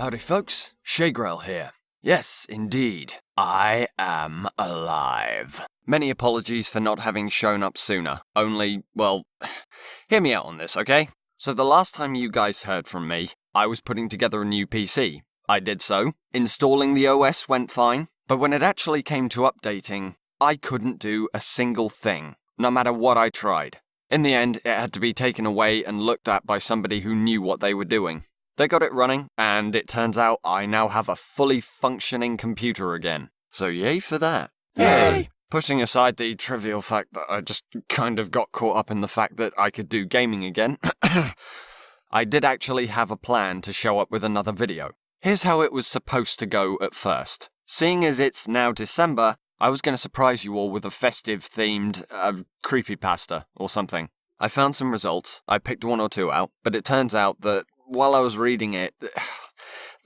Howdy folks, SheyGrell's here. Yes, indeed, I am alive. Many apologies for not having shown up sooner, only, well, hear me out on this, okay? So the last time you guys heard from me, I was putting together a new PC. I did so, installing the OS went fine, but when it actually came to updating, I couldn't do a single thing, no matter what I tried. In the end, it had to be taken away and looked at by somebody who knew what they were doing. They got it running, and it turns out I now have a fully functioning computer again. So yay for that. Yay! Pushing aside the trivial fact that I just kind of got caught up in the fact that I could do gaming again, I did actually have a plan to show up with another video. Here's how it was supposed to go at first. Seeing as it's now December, I was going to surprise you all with a festive-themed creepypasta or something. I found some results, I picked one or two out, but it turns out that while I was reading it,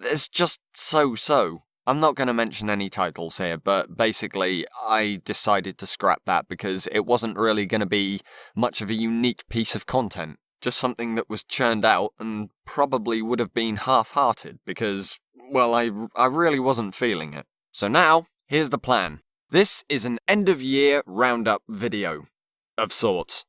it's just so-so. I'm not going to mention any titles here, but basically I decided to scrap that because it wasn't really going to be much of a unique piece of content. Just something that was churned out and probably would have been half-hearted because, well, I really wasn't feeling it. So now, here's the plan. This is an end-of-year roundup video. Of sorts.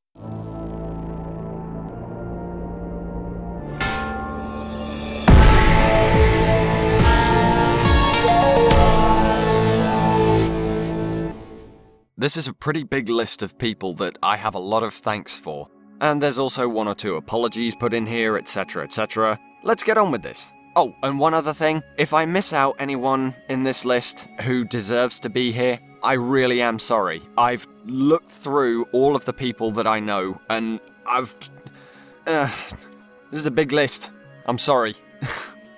This is a pretty big list of people that I have a lot of thanks for. And there's also one or two apologies put in here, etc, etc. Let's get on with this. Oh, and one other thing. If I miss out anyone in this list who deserves to be here, I really am sorry. I've looked through all of the people that I know, and this is a big list. I'm sorry.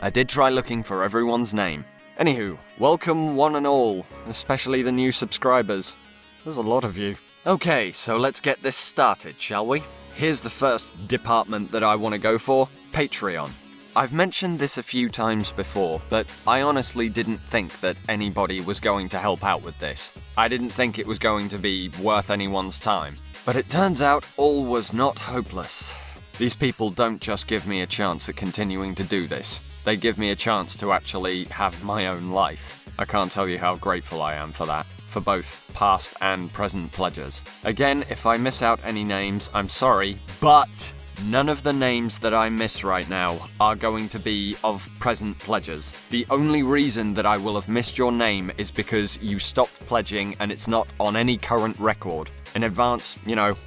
I did try looking for everyone's name. Anywho, welcome one and all, especially the new subscribers. There's a lot of you. Okay, so let's get this started, shall we? Here's the first department that I want to go for, Patreon. I've mentioned this a few times before, but I honestly didn't think that anybody was going to help out with this. I didn't think it was going to be worth anyone's time. But it turns out all was not hopeless. These people don't just give me a chance at continuing to do this. They give me a chance to actually have my own life. I can't tell you how grateful I am for that. For both past and present pledges. Again, if I miss out any names, I'm sorry, but none of the names that I miss right now are going to be of present pledges. The only reason that I will have missed your name is because you stopped pledging and it's not on any current record. In advance,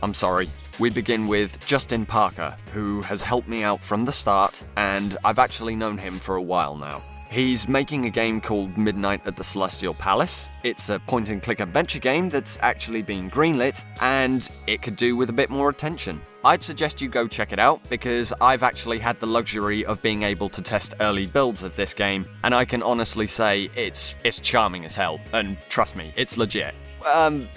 I'm sorry. We begin with Justin Parker, who has helped me out from the start, and I've actually known him for a while now. He's making a game called Midnight at the Celestial Palace. It's a point-and-click adventure game that's actually been greenlit, and it could do with a bit more attention. I'd suggest you go check it out, because I've actually had the luxury of being able to test early builds of this game, and I can honestly say it's charming as hell, and trust me, it's legit.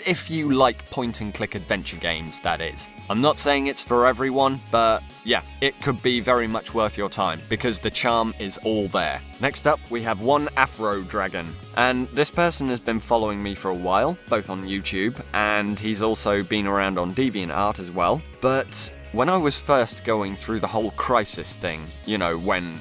If you like point-and-click adventure games, that is. I'm not saying it's for everyone, but yeah, it could be very much worth your time, because the charm is all there. Next up, we have one Afro Dragon, and this person has been following me for a while, both on YouTube, and he's also been around on DeviantArt as well. But when I was first going through the whole crisis thing, when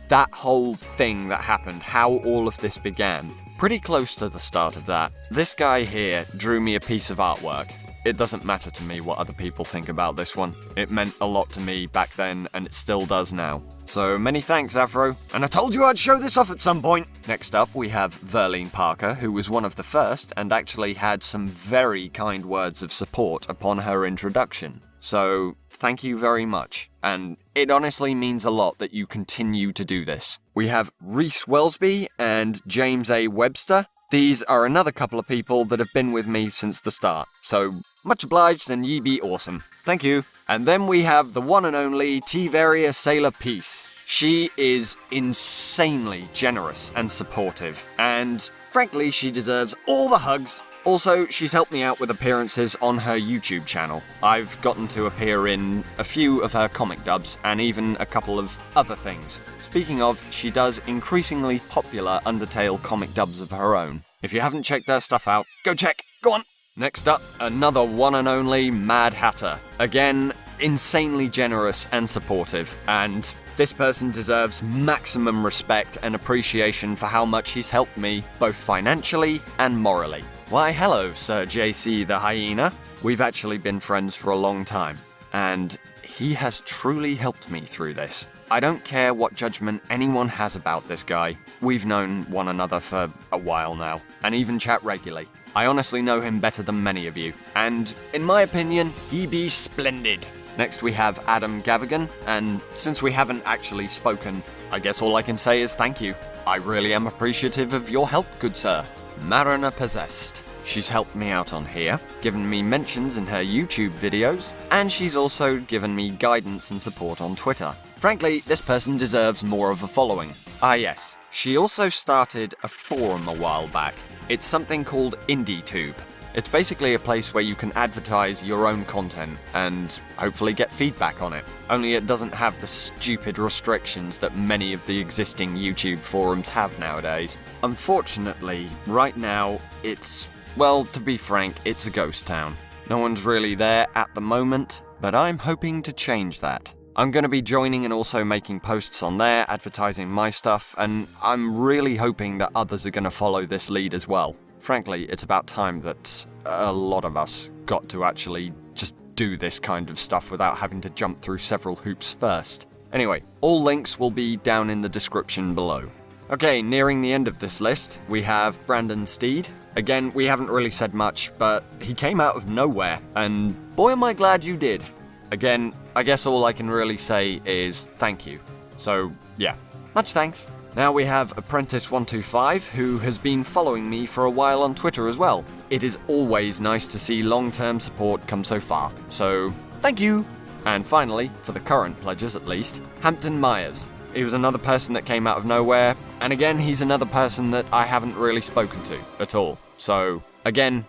that whole thing that happened, how all of this began, pretty close to the start of that, this guy here drew me a piece of artwork. It doesn't matter to me what other people think about this one. It meant a lot to me back then, and it still does now. So many thanks, Afro. And I told you I'd show this off at some point! Next up, we have Verlene Parker, who was one of the first, and actually had some very kind words of support upon her introduction. So, thank you very much. And it honestly means a lot that you continue to do this. We have Reese Wellsby and James A. Webster. These are another couple of people that have been with me since the start. So, much obliged and ye be awesome. Thank you. And then we have the one and only Tiveria Sailor Peace. She is insanely generous and supportive. And frankly, she deserves all the hugs. Also, she's helped me out with appearances on her YouTube channel. I've gotten to appear in a few of her comic dubs, and even a couple of other things. Speaking of, she does increasingly popular Undertale comic dubs of her own. If you haven't checked her stuff out, go check! Go on! Next up, another one and only Mad Hatter. Again, insanely generous and supportive, and This person deserves maximum respect and appreciation for how much he's helped me, both financially and morally. Why, hello, Sir JC the Hyena. We've actually been friends for a long time, and he has truly helped me through this. I don't care what judgment anyone has about this guy. We've known one another for a while now, and even chat regularly. I honestly know him better than many of you, and in my opinion, he be splendid. Next we have Adam Gavigan, and since we haven't actually spoken, I guess all I can say is thank you. I really am appreciative of your help, good sir. Mariner Possessed. She's helped me out on here, given me mentions in her YouTube videos, and she's also given me guidance and support on Twitter. Frankly, this person deserves more of a following. Ah yes, she also started a forum a while back. It's something called IndieTube. It's basically a place where you can advertise your own content and hopefully get feedback on it. Only it doesn't have the stupid restrictions that many of the existing YouTube forums have nowadays. Unfortunately, right now, well, to be frank, it's a ghost town. No one's really there at the moment, but I'm hoping to change that. I'm going to be joining and also making posts on there, advertising my stuff, and I'm really hoping that others are going to follow this lead as well. Frankly, it's about time that a lot of us got to actually just do this kind of stuff without having to jump through several hoops first. Anyway, all links will be down in the description below. Okay, nearing the end of this list, we have Brandon Steed. Again, we haven't really said much, but he came out of nowhere, and boy am I glad you did. Again, I guess all I can really say is thank you. So, yeah, much thanks. Now we have Apprentice125, who has been following me for a while on Twitter as well. It is always nice to see long-term support come so far, so thank you! And finally, for the current pledges at least, Hampton Myers. He was another person that came out of nowhere, and again, he's another person that I haven't really spoken to at all. So, again,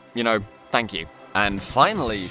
thank you. And finally,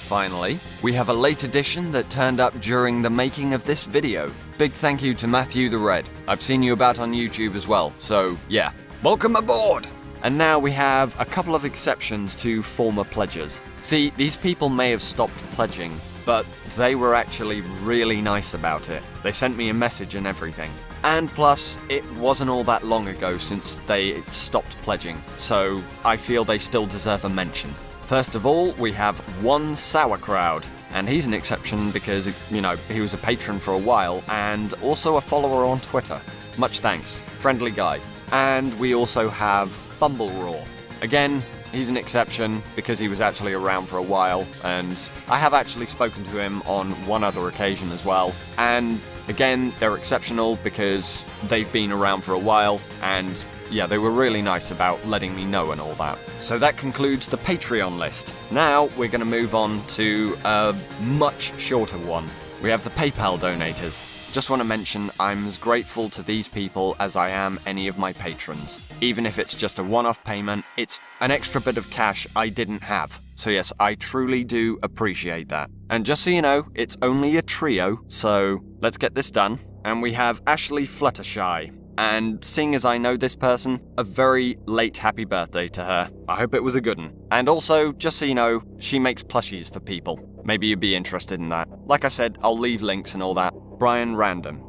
we have a late addition that turned up during the making of this video. Big thank you to Matthew the Red. I've seen you about on YouTube as well, so yeah, welcome aboard! And now we have a couple of exceptions to former pledgers. See, these people may have stopped pledging, but they were actually really nice about it. They sent me a message and everything. And plus, it wasn't all that long ago since they stopped pledging, so I feel they still deserve a mention. First of all, we have One Sauerkraut, and he's an exception because, he was a patron for a while and also a follower on Twitter. Much thanks, friendly guy. And we also have Bumble Raw. Again, he's an exception because he was actually around for a while, and I have actually spoken to him on one other occasion as well. And again, they're exceptional because they've been around for a while, and yeah, they were really nice about letting me know and all that. So that concludes the Patreon list. Now we're going to move on to a much shorter one. We have the PayPal donators. Just want to mention I'm as grateful to these people as I am any of my patrons. Even if it's just a one-off payment, it's an extra bit of cash I didn't have. So yes, I truly do appreciate that. And just so you know, it's only a trio, so let's get this done. And we have Ashley Fluttershy. And seeing as I know this person, a very late happy birthday to her. I hope it was a good one. And also, just so you know, she makes plushies for people. Maybe you'd be interested in that. Like I said, I'll leave links and all that. Brian Random,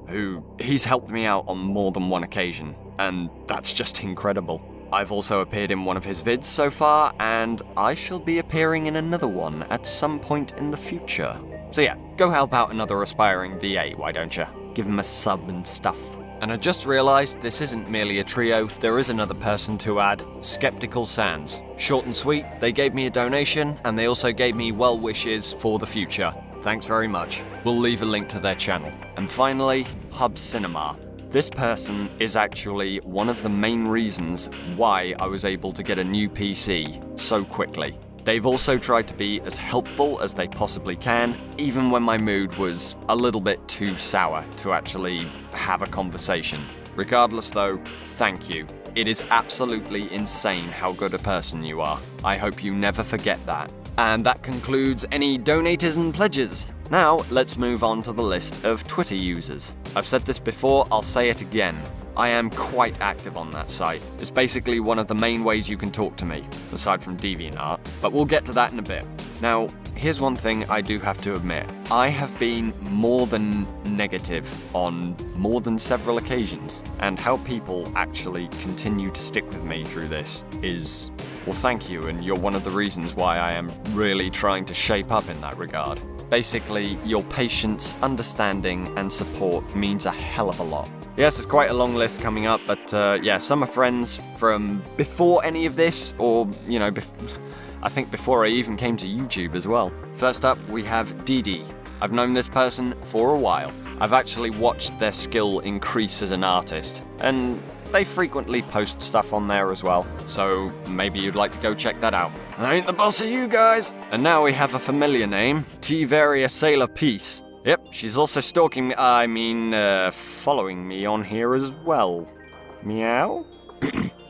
he's helped me out on more than one occasion, and that's just incredible. I've also appeared in one of his vids so far, and I shall be appearing in another one at some point in the future. So yeah, go help out another aspiring VA, why don't you? Give him a sub and stuff. And I just realised this isn't merely a trio, there is another person to add, Skeptical Sands. Short and sweet, they gave me a donation, and they also gave me well wishes for the future. Thanks very much. We'll leave a link to their channel. And finally, Hub Cinema. This person is actually one of the main reasons why I was able to get a new PC so quickly. They've also tried to be as helpful as they possibly can, even when my mood was a little bit too sour to actually have a conversation. Regardless though, thank you. It is absolutely insane how good a person you are. I hope you never forget that. And that concludes any donators and pledges. Now, let's move on to the list of Twitter users. I've said this before, I'll say it again. I am quite active on that site. It's basically one of the main ways you can talk to me, aside from DeviantArt, but we'll get to that in a bit. Now, here's one thing I do have to admit. I have been more than negative on more than several occasions, and how people actually continue to stick with me through this is, well, thank you, and you're one of the reasons why I am really trying to shape up in that regard. Basically, your patience, understanding, and support means a hell of a lot. Yes, it's quite a long list coming up, but yeah, some are friends from before any of this, or, you know, I think before I even came to YouTube as well. First up, we have Dee. I've known this person for a while. I've actually watched their skill increase as an artist, and they frequently post stuff on there as well, so maybe you'd like to go check that out. I ain't the boss of you guys! And now we have a familiar name, T-Varia Sailor Peace. Yep, she's also stalking me, following me on here as well. Meow?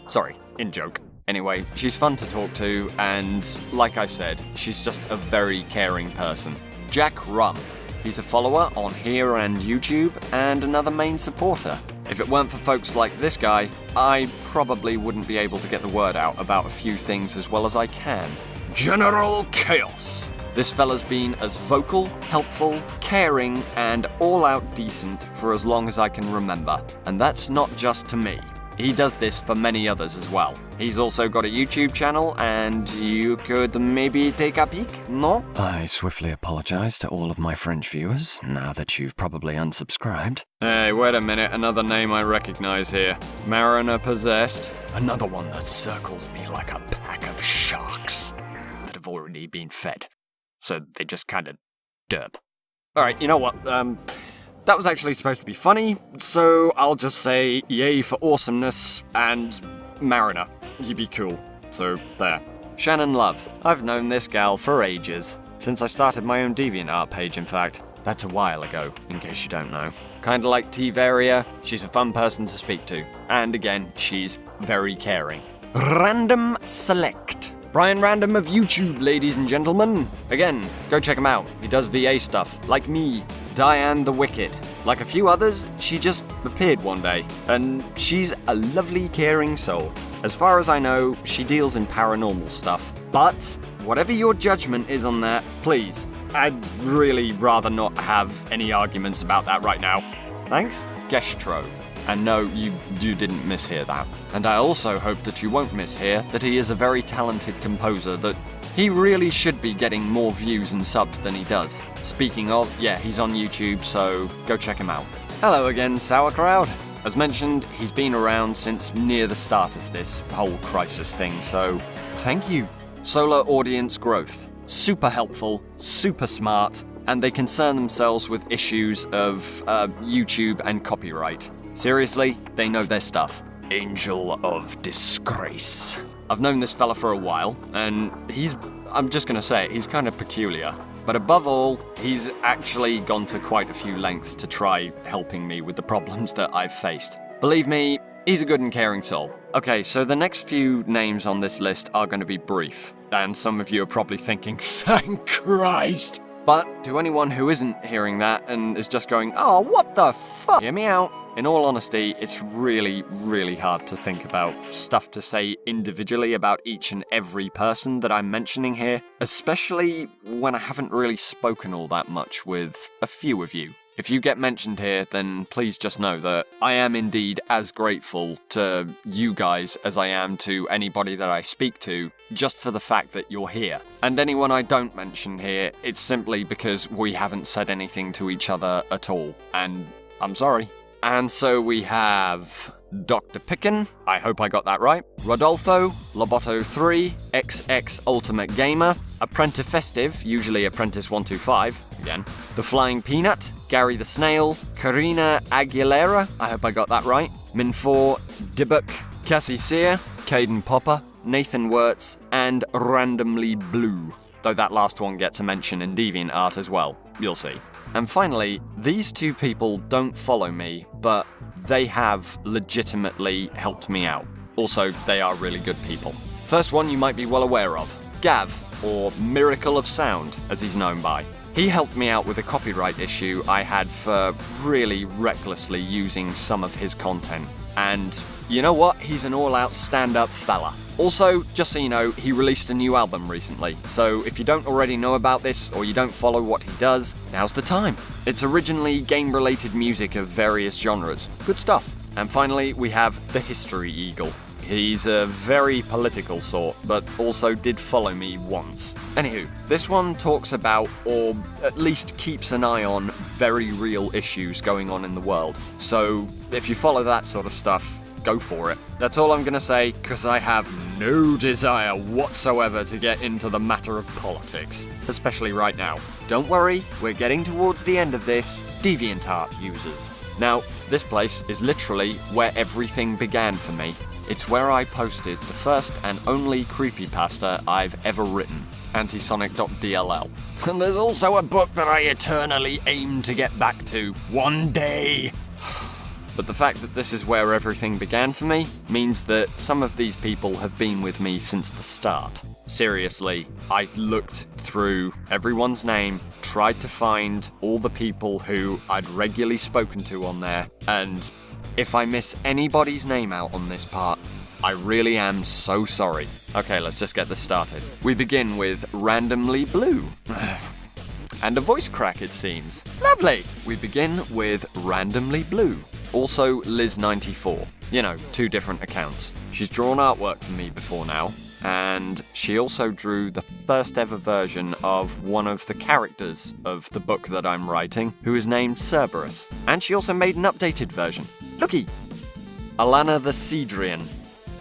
Sorry, in joke. Anyway, she's fun to talk to, and like I said, she's just a very caring person. Jack Rum. He's a follower on here and YouTube, and another main supporter. If it weren't for folks like this guy, I probably wouldn't be able to get the word out about a few things as well as I can. General Chaos. This fella's been as vocal, helpful, caring, and all-out decent for as long as I can remember. And that's not just to me. He does this for many others as well. He's also got a YouTube channel, and you could maybe take a peek, no? I swiftly apologize to all of my French viewers, now that you've probably unsubscribed. Hey, wait a minute, another name I recognize here. Mariner Possessed. Another one that circles me like a pack of sharks that have already been fed. So they just kind of derp. Alright, you know what, that was actually supposed to be funny, so I'll just say yay for awesomeness and Mariner. You be cool. So, there. Shannon Love. I've known this gal for ages. Since I started my own DeviantArt page, in fact. That's a while ago, in case you don't know. Kinda like T-Varia, she's a fun person to speak to. And again, she's very caring. Random Select. Brian Random of YouTube, ladies and gentlemen. Again, go check him out. He does VA stuff, like me. Diane the Wicked. Like a few others, she just appeared one day, and she's a lovely, caring soul. As far as I know, she deals in paranormal stuff. But, whatever your judgment is on that, please, I'd really rather not have any arguments about that right now. Thanks? Gestro. And no, you didn't mishear that. And I also hope that you won't mishear that he is a very talented composer that he really should be getting more views and subs than he does. Speaking of, yeah, he's on YouTube, so go check him out. Hello again, Sauerkraut. As mentioned, he's been around since near the start of this whole crisis thing, so thank you. Solar audience growth. Super helpful, super smart, and they concern themselves with issues of YouTube and copyright. Seriously, they know their stuff. Angel of Disgrace. I've known this fella for a while, and I'm just gonna say it, he's kind of peculiar. But above all, he's actually gone to quite a few lengths to try helping me with the problems that I've faced. Believe me, he's a good and caring soul. Okay, so the next few names on this list are going to be brief, and some of you are probably thinking, thank Christ! But to anyone who isn't hearing that and is just going, oh, what the fuck? Hear me out. In all honesty, it's really, really hard to think about stuff to say individually about each and every person that I'm mentioning here, especially when I haven't really spoken all that much with a few of you. If you get mentioned here, then please just know that I am indeed as grateful to you guys as I am to anybody that I speak to, just for the fact that you're here. And anyone I don't mention here, it's simply because we haven't said anything to each other at all, and I'm sorry. And so we have Dr. Picken, I hope I got that right, Rodolfo, Loboto3, XX Ultimate Gamer, Apprentice Festive, usually Apprentice 125, again, The Flying Peanut, Gary the Snail, Karina Aguilera, I hope I got that right, Min4, Dibbuck, Cassie Sear, Caden Popper, Nathan Wirtz, and Randomly Blue, though that last one gets a mention in DeviantArt as well, you'll see. And finally, these two people don't follow me, but they have legitimately helped me out. Also, they are really good people. First one you might be well aware of, Gav, or Miracle of Sound, as he's known by. He helped me out with a copyright issue I had for really recklessly using some of his content. And you know what? He's an all-out stand-up fella. Also, just so you know, he released a new album recently, so if you don't already know about this or you don't follow what he does, now's the time. It's originally game-related music of various genres. Good stuff. And finally, we have the History Eagle. He's a very political sort, but also did follow me once. Anywho, this one talks about, or at least keeps an eye on, very real issues going on in the world. So, if you follow that sort of stuff, go for it. That's all I'm gonna say, because I have no desire whatsoever to get into the matter of politics, especially right now. Don't worry, we're getting towards the end of this, DeviantArt users. Now, this place is literally where everything began for me. It's where I posted the first and only creepypasta I've ever written, antisonic.dll. And there's also a book that I eternally aim to get back to, one day. But the fact that this is where everything began for me means that some of these people have been with me since the start. Seriously, I looked through everyone's name, tried to find all the people who I'd regularly spoken to on there, and if I miss anybody's name out on this part, I really am so sorry. Okay, let's just get this started. We begin with Randomly Blue. And a voice crack, it seems. Lovely! We begin with Randomly Blue. Also Liz94. You know, 2 different accounts. She's drawn artwork for me before now, and she also drew the first ever version of one of the characters of the book that I'm writing, who is named Cerberus. And she also made an updated version. Looky! Alana the Cedrian.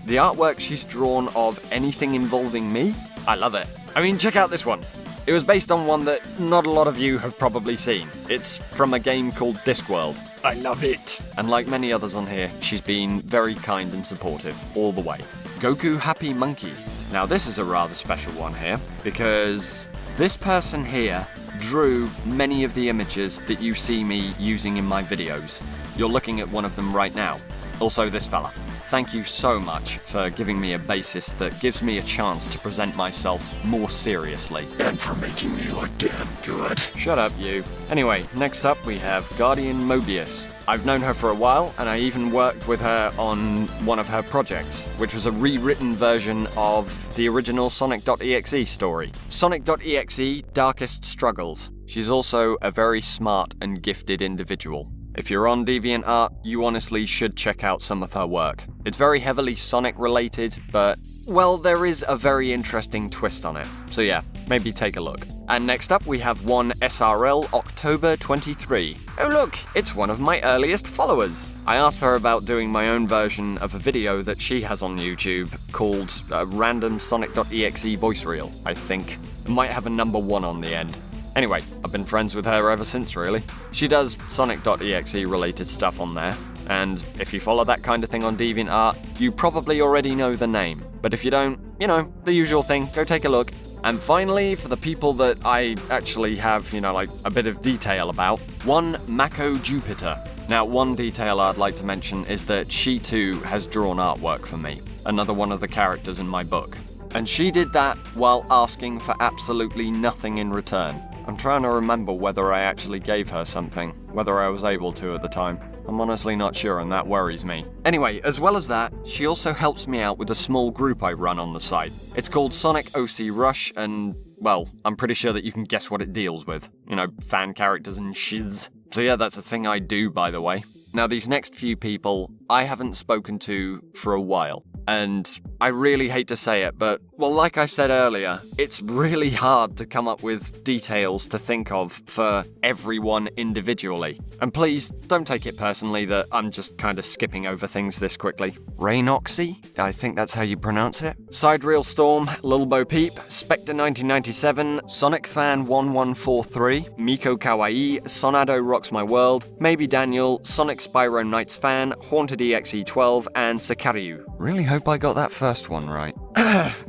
The artwork she's drawn of anything involving me, I love it. I mean, check out this one. It was based on one that not a lot of you have probably seen. It's from a game called Discworld. I love it! And like many others on here, she's been very kind and supportive, all the way. Goku Happy Monkey. Now this is a rather special one here, because this person here drew many of the images that you see me using in my videos. You're looking at one of them right now. Also this fella. Thank you so much for giving me a basis that gives me a chance to present myself more seriously. And for making me look damn good. Shut up, you. Anyway, next up we have Guardian Mobius. I've known her for a while, and I even worked with her on one of her projects, which was a rewritten version of the original Sonic.exe story. Sonic.exe Darkest Struggles. She's also a very smart and gifted individual. If you're on DeviantArt, you honestly should check out some of her work. It's very heavily Sonic related, but, well, there is a very interesting twist on it. So yeah, maybe take a look. And next up we have one SRL October 23. Oh look, it's one of my earliest followers. I asked her about doing my own version of a video that she has on YouTube called Random Sonic.exe Voice Reel, I think. It might have a number 1 on the end. Anyway, I've been friends with her ever since, really. She does Sonic.exe related stuff on there, and if you follow that kind of thing on DeviantArt, you probably already know the name. But if you don't, you know, the usual thing, go take a look. And finally, for the people that I actually have, you know, like a bit of detail about, one Mako Jupiter. Now, one detail I'd like to mention is that she too has drawn artwork for me, another one of the characters in my book. And she did that while asking for absolutely nothing in return. I'm trying to remember whether I actually gave her something, whether I was able to at the time. I'm honestly not sure, and that worries me. Anyway, as well as that, she also helps me out with a small group I run on the site. It's called Sonic OC Rush, and, well, I'm pretty sure that you can guess what it deals with. You know, fan characters and shiz. So yeah, that's a thing I do, by the way. Now, these next few people, I haven't spoken to for a while. And I really hate to say it, but, well, like I said earlier, it's really hard to come up with details to think of for everyone individually. And please, don't take it personally that I'm just kind of skipping over things this quickly. Rainoxy? I think that's how you pronounce it. Sidereal Storm, Lil Bo Peep, Spectre1997, Sonic Fan 1143, Miko Kawaii, Sonado Rocks My World, Maybe Daniel, Sonic Spyro Knights Fan, Haunted EXE12, and Sakaryu. Really hope I got that first one right.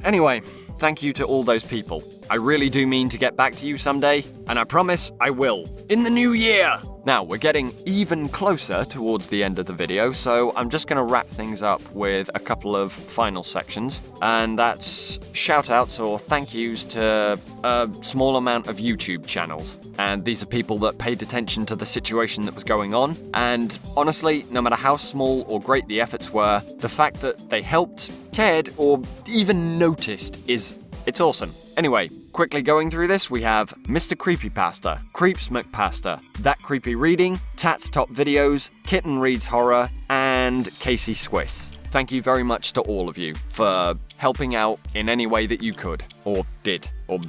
Anyway, thank you to all those people. I really do mean to get back to you someday, and I promise I will. In the new year! Now, we're getting even closer towards the end of the video, so I'm just going to wrap things up with a couple of final sections, and that's shoutouts or thank yous to a small amount of YouTube channels. And these are people that paid attention to the situation that was going on, and honestly, no matter how small or great the efforts were, the fact that they helped, cared, or even noticed it's awesome. Anyway, quickly going through this, we have Mr. Creepypasta, Creeps McPasta, That Creepy Reading, Tats Top Videos, Kitten Reads Horror, and Casey Swiss. Thank you very much to all of you for helping out in any way that you could, or did, or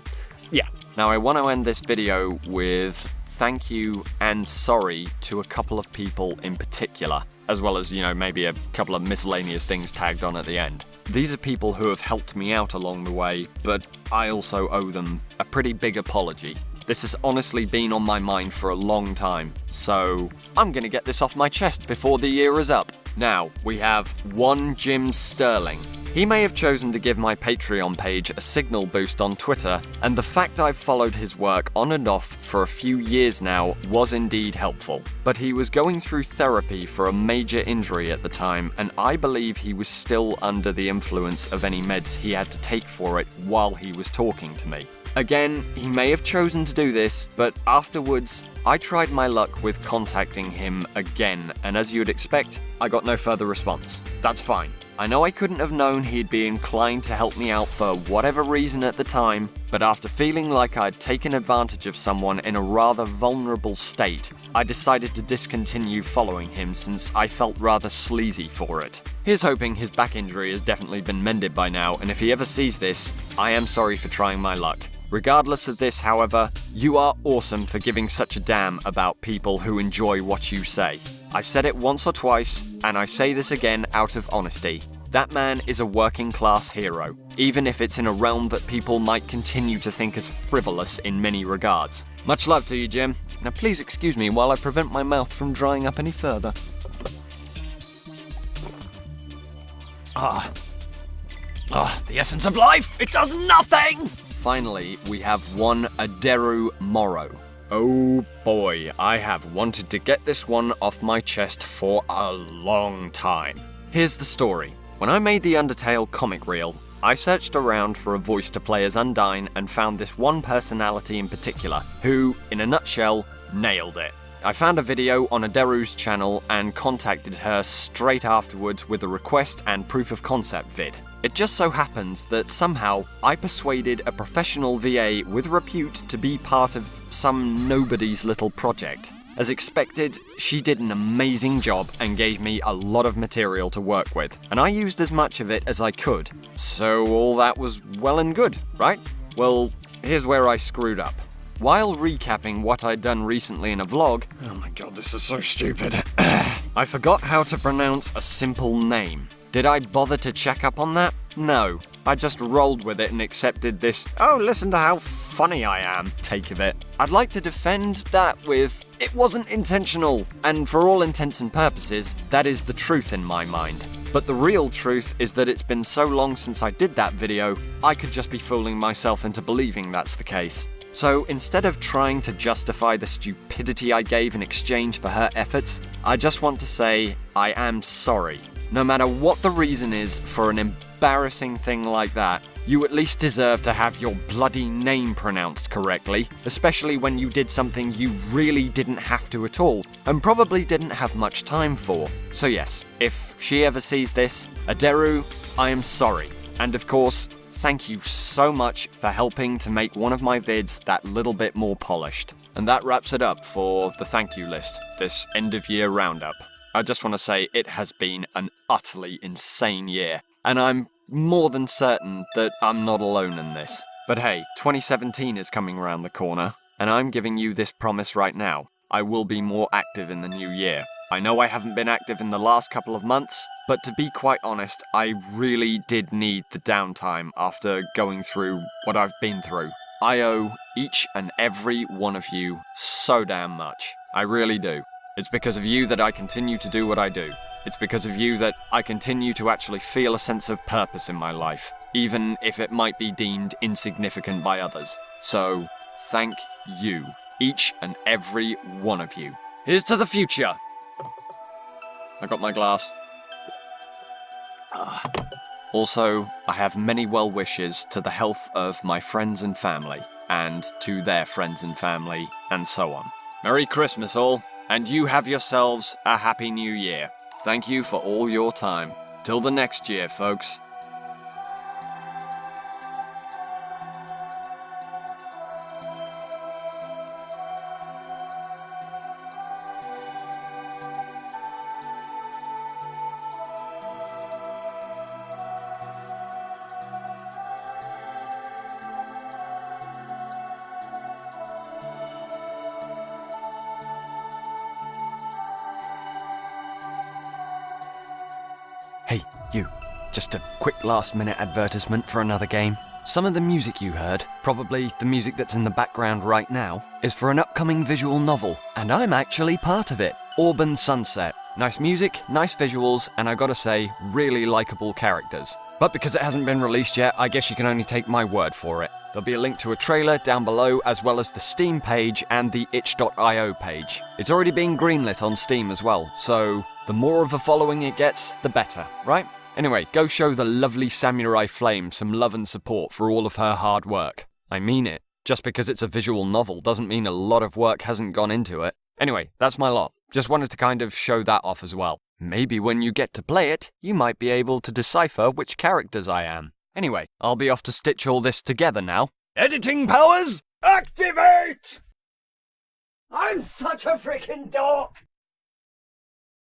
yeah. Now I want to end this video with thank you and sorry to a couple of people in particular, as well as, maybe a couple of miscellaneous things tagged on at the end. These are people who have helped me out along the way, but I also owe them a pretty big apology. This has honestly been on my mind for a long time, so I'm gonna get this off my chest before the year is up. Now, we have one Jim Sterling. He may have chosen to give my Patreon page a signal boost on Twitter, and the fact I've followed his work on and off for a few years now was indeed helpful. But he was going through therapy for a major injury at the time, and I believe he was still under the influence of any meds he had to take for it while he was talking to me. Again, he may have chosen to do this, but afterwards, I tried my luck with contacting him again, and as you'd expect, I got no further response. That's fine. I know I couldn't have known he'd be inclined to help me out for whatever reason at the time, but after feeling like I'd taken advantage of someone in a rather vulnerable state, I decided to discontinue following him since I felt rather sleazy for it. Here's hoping his back injury has definitely been mended by now, and if he ever sees this, I am sorry for trying my luck. Regardless of this, however, you are awesome for giving such a damn about people who enjoy what you say. I said it once or twice, and I say this again out of honesty. That man is a working class hero, even if it's in a realm that people might continue to think as frivolous in many regards. Much love to you, Jim. Now please excuse me while I prevent my mouth from drying up any further. The essence of life, it does nothing! Finally, we have one Aderu Morrow. Oh boy, I have wanted to get this one off my chest for a long time. Here's the story. When I made the Undertale comic reel, I searched around for a voice to play as Undyne and found this one personality in particular, who, in a nutshell, nailed it. I found a video on Aderu's channel and contacted her straight afterwards with a request and proof of concept vid. It just so happens that somehow I persuaded a professional VA with repute to be part of some nobody's little project. As expected, she did an amazing job and gave me a lot of material to work with, and I used as much of it as I could. So all that was well and good, right? Well, here's where I screwed up. While recapping what I'd done recently in a vlog, oh my god, this is so stupid, I forgot how to pronounce a simple name. Did I bother to check up on that? No. I just rolled with it and accepted this, oh, listen to how funny I am, take of it. I'd like to defend that with, it wasn't intentional, and for all intents and purposes, that is the truth in my mind. But the real truth is that it's been so long since I did that video, I could just be fooling myself into believing that's the case. So instead of trying to justify the stupidity I gave in exchange for her efforts, I just want to say I am sorry. No matter what the reason is for an embarrassing thing like that, you at least deserve to have your bloody name pronounced correctly, especially when you did something you really didn't have to at all, and probably didn't have much time for. So yes, if she ever sees this, Aderu, I am sorry. And of course, thank you so much for helping to make one of my vids that little bit more polished. And that wraps it up for the thank you list, this end of year roundup. I just want to say it has been an utterly insane year, and I'm more than certain that I'm not alone in this. But hey, 2017 is coming around the corner, and I'm giving you this promise right now. I will be more active in the new year. I know I haven't been active in the last couple of months, but to be quite honest, I really did need the downtime after going through what I've been through. I owe each and every one of you so damn much. I really do. It's because of you that I continue to do what I do. It's because of you that I continue to actually feel a sense of purpose in my life, even if it might be deemed insignificant by others. So, thank you, each and every one of you. Here's to the future. I got my glass. Also, I have many well wishes to the health of my friends and family, and to their friends and family, and so on. Merry Christmas all, and you have yourselves a Happy New Year. Thank you for all your time. Till the next year, folks. Hey, you. Just a quick last-minute advertisement for another game. Some of the music you heard, probably the music that's in the background right now, is for an upcoming visual novel, and I'm actually part of it. Auburn Sunset. Nice music, nice visuals, and I gotta say, really likable characters. But because it hasn't been released yet, I guess you can only take my word for it. There'll be a link to a trailer down below, as well as the Steam page and the itch.io page. It's already been greenlit on Steam as well, so the more of a following it gets, the better, right? Anyway, go show the lovely Samurai Flame some love and support for all of her hard work. I mean it. Just because it's a visual novel doesn't mean a lot of work hasn't gone into it. Anyway, that's my lot. Just wanted to kind of show that off as well. Maybe when you get to play it, you might be able to decipher which characters I am. Anyway, I'll be off to stitch all this together now. Editing powers, activate! I'm such a freaking dork!